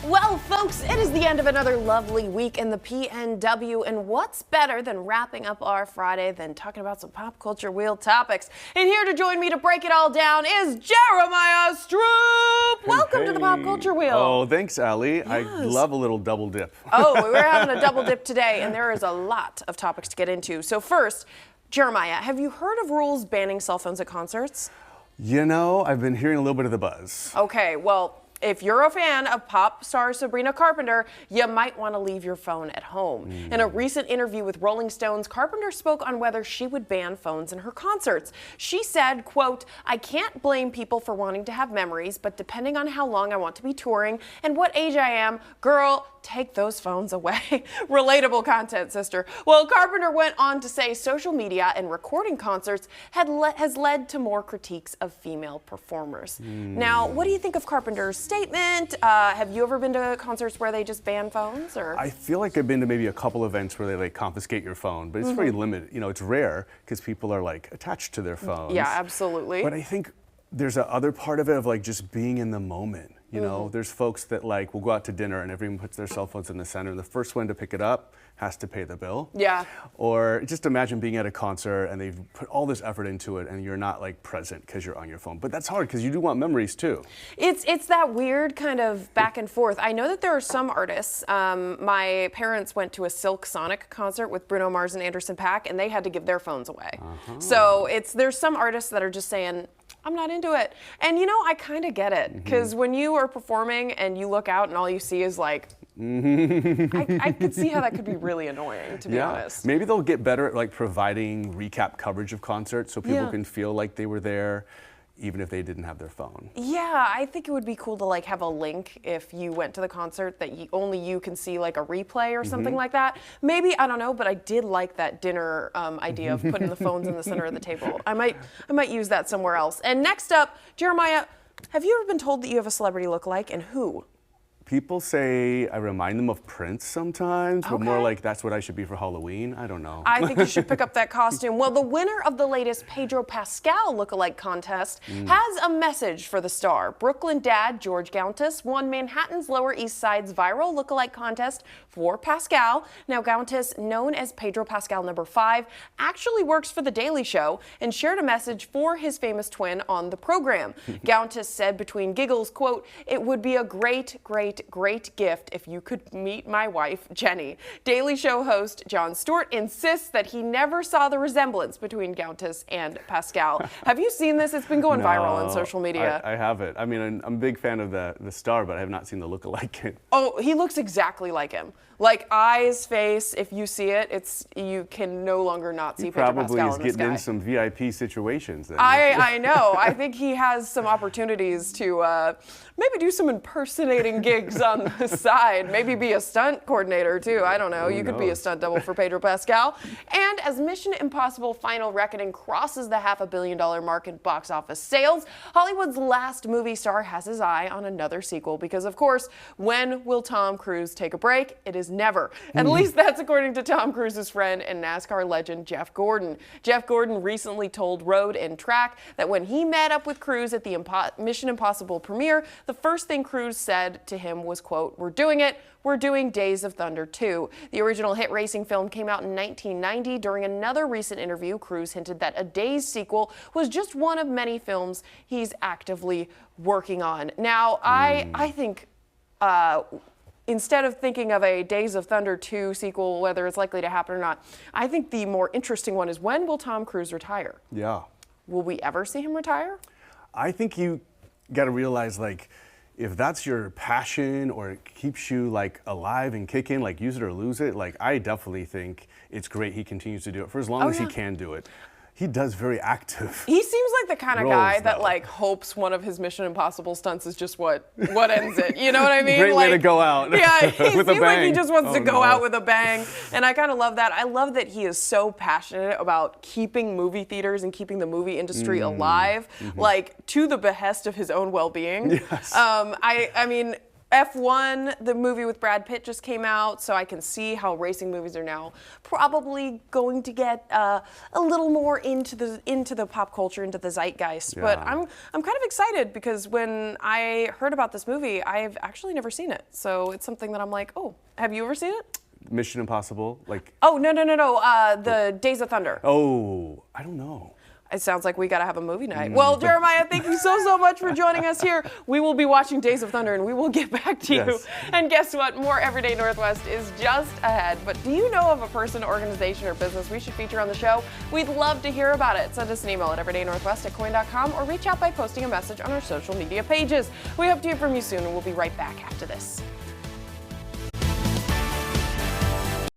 Well, folks, it is the end of another lovely week in the PNW, and what's better than wrapping up our Friday than talking about some pop culture wheel topics? And here to join me to break it all down is Jeremiah Stroop. Welcome to the Pop Culture Wheel. Oh, thanks, Allie. Yes. I love a little double dip. Oh, we're having a double dip today, and there is a lot of topics to get into. So first, Jeremiah, have you heard of rules banning cell phones at concerts? You know, I've been hearing a little bit of the buzz. Okay, well, if you're a fan of pop star Sabrina Carpenter, you might want to leave your phone at home. In a recent interview with Rolling Stones, Carpenter spoke on whether she would ban phones in her concerts. She said, quote, "I can't blame people for wanting to have memories, but depending on how long I want to be touring and what age I am, girl, take those phones away." Relatable content, sister. Well, Carpenter went on to say social media and recording concerts has led to more critiques of female performers. Now, what do you think of Carpenter's statement? Have you ever been to concerts where they just ban phones? Or I feel like I've been to maybe a couple events where they like confiscate your phone, but it's very limited. You know, it's rare because people are like attached to their phones. Yeah, absolutely. But I think there's a other part of it of like just being in the moment. You know, there's folks that like will go out to dinner and everyone puts their cell phones in the center and the first one to pick it up has to pay the bill. Yeah. Or just imagine being at a concert and they've put all this effort into it and you're not like present because you're on your phone. But that's hard because you do want memories too. It's that weird kind of back and forth. I know that there are some artists. My parents went to a Silk Sonic concert with Bruno Mars and Anderson .Paak, and they had to give their phones away. So there's some artists that are just saying, I'm not into it. And you know, I kind of get it, because when you are performing and you look out and all you see is like, I could see how that could be really annoying, to be honest. Maybe they'll get better at like providing recap coverage of concerts so people can feel like they were there even if they didn't have their phone. Yeah, I think it would be cool to like have a link if you went to the concert that only you can see like a replay or something like that. Maybe, I don't know, but I did like that dinner idea of putting the phones in the center of the table. I might use that somewhere else. And next up, Jeremiah, have you ever been told that you have a celebrity lookalike, and who? People say I remind them of Prince sometimes, but more Okay. like that's what I should be for Halloween. I don't know. I think you should pick up that costume. Well, the winner of the latest Pedro Pascal lookalike contest has a message for the star. Brooklyn dad George Gauntis won Manhattan's Lower East Side's viral lookalike contest for Pascal. Now, Gauntis, known as Pedro Pascal number 5, actually works for The Daily Show and shared a message for his famous twin on the program. Gauntis said between giggles, quote, "It would be a great gift if you could meet my wife, Jenny." Daily Show host Jon Stewart insists that he never saw the resemblance between Gauntis and Pascal. Have you seen this? It's been going viral on social media. I haven't. I mean, I'm a big fan of the star, but I have not seen the lookalike. Oh, he looks exactly like him. Like eyes, face, if you see it, you can no longer not see Pedro Probably Pascal is in this getting guy. in some VIP situations then. I know. I think he has some opportunities to maybe do some impersonating gigs on the side. Maybe be a stunt coordinator too. I don't know. You could be a stunt double for Pedro Pascal. And as Mission Impossible Final Reckoning crosses the $500 million mark in box office sales, Hollywood's last movie star has his eye on another sequel because, of course, when will Tom Cruise take a break? It is never. At least that's according to Tom Cruise's friend and NASCAR legend Jeff Gordon. Jeff Gordon recently told Road and Track that when he met up with Cruise at the Mission Impossible premiere, the first thing Cruise said to him was, quote, "We're doing it. We're doing Days of Thunder 2. The original hit racing film came out in 1990. During another recent interview, Cruise hinted that a Days sequel was just one of many films he's actively working on. Now, I think instead of thinking of a Days of Thunder 2 sequel, whether it's likely to happen or not, I think the more interesting one is, when will Tom Cruise retire? Yeah. Will we ever see him retire? I think you got to realize, like, if that's your passion or it keeps you like alive and kicking, like use it or lose it, like I definitely think it's great he continues to do it for as long as he can do it. He does very active. He seems like the kind of guy that though. like hopes one of his Mission Impossible stunts is just what ends it. You know what I mean? Great like, way to go out. Yeah, he with a seems like he bang. just wants to go no. out with a bang. And I kind of love that. I love that he is so passionate about keeping movie theaters and keeping the movie industry alive, like to the behest of his own well-being. Yes. I mean, F1, the movie with Brad Pitt, just came out, so I can see how racing movies are now probably going to get a little more into the pop culture, into the zeitgeist. Yeah. But I'm kind of excited because when I heard about this movie, I've actually never seen it. So it's something that I'm like, oh, have you ever seen it? Mission Impossible, like. Oh, no. The Days of Thunder. Oh, I don't know. It sounds like we got to have a movie night. Well, Jeremiah, thank you so much for joining us here. We will be watching Days of Thunder, and we will get back to you. Yes. And guess what? More Everyday Northwest is just ahead. But do you know of a person, organization, or business we should feature on the show? We'd love to hear about it. Send us an email at everydaynorthwest@coin.com or reach out by posting a message on our social media pages. We hope to hear from you soon, and we'll be right back after this.